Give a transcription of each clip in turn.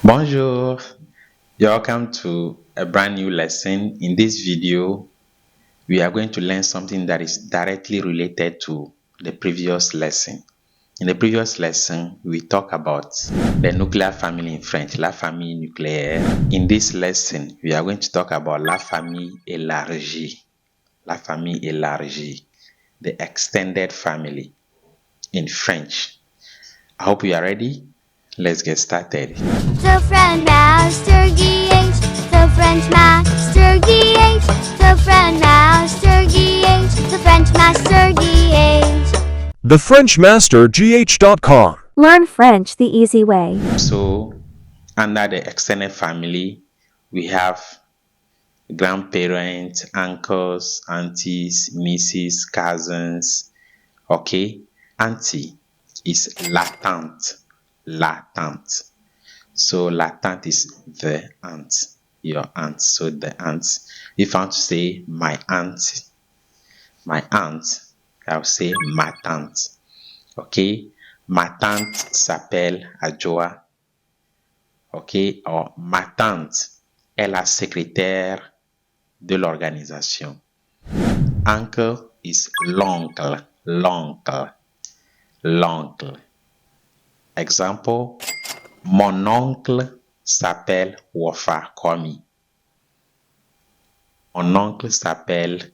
Bonjour, you're welcome to a brand new lesson. In this video, we are going to learn something that is directly related to the previous lesson. In the previous lesson, we talked about the nuclear family in French, la famille nucléaire. In this lesson, we are going to talk about la famille élargie, la famille élargie, the extended family in French. I hope you are ready. Let's get started. The French master guides, the French master guides, the French master guides, the French master guides. The French Master GH.com. Learn French the easy way. So, under the extended family, we have grandparents, uncles, aunties, nieces, cousins. Okay, auntie is la tante, la tante. So la tante is the aunt, your aunt. So the aunt. If I want to say my aunt, I'll say ma tante. Okay, ma tante s'appelle Adjoa. Okay, or ma tante est la secrétaire de l'organisation. Uncle is l'oncle, l'oncle, l'oncle. Example, mon oncle s'appelle Wafa Komi. Mon oncle s'appelle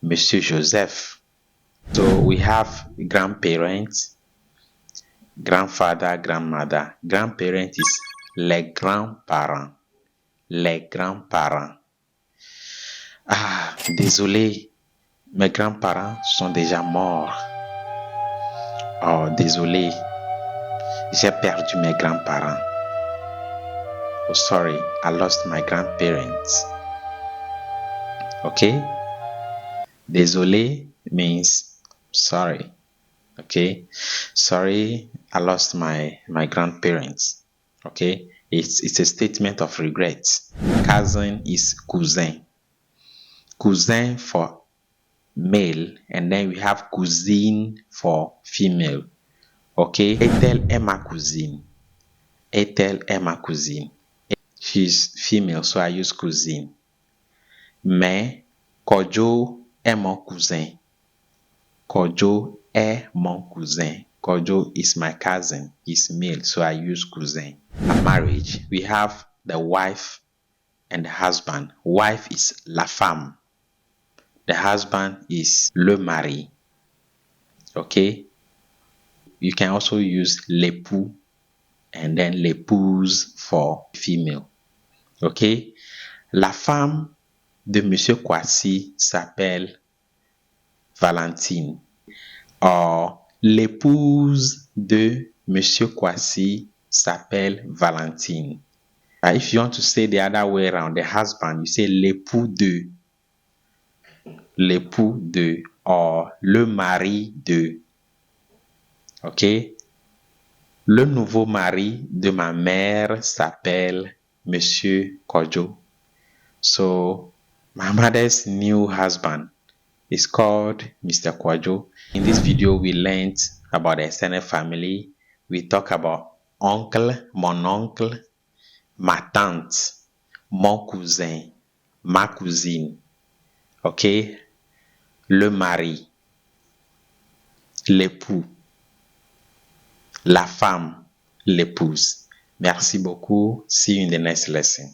Monsieur Joseph. So we have grandparents, grandfather, grandmother. Grandparents is les grands-parents. Les grands-parents. Ah, désolé, mes grands-parents sont déjà morts. Oh, désolé, j'ai perdu mes grands-parents. Oh, sorry, I lost my grandparents. Okay? Désolé means sorry. Okay? Sorry, I lost my grandparents. Okay? It's a statement of regret. Cousin is cousin. Cousin for male, and then we have cousine for female. Okay? Ethel est ma cousine. Ethel est ma cousine. She's female, so I use cousine. Mais Kojo est mon cousin. Kojo est mon cousin. Kojo is my cousin. He's male, so I use cousin. A marriage, we have the wife and the husband. Wife is la femme. The husband is le mari. Okay? You can also use l'époux and then l'épouse for female. Okay? La femme de Monsieur Kwasi s'appelle Valentine. Or, l'épouse de Monsieur Kwasi s'appelle Valentine. If you want to say the other way around, the husband, you say l'époux de. L'époux de, or le mari de. Okay? Le nouveau mari de ma mère s'appelle Monsieur Kojo. So, my mother's new husband is called Mr. Kwajo. In this video, we learned about the extended family. We talk about uncle, mon oncle, ma tante, mon cousin, ma cousine. Okay? Le mari, l'époux, la femme, l'épouse. Merci beaucoup. See you in the next lesson.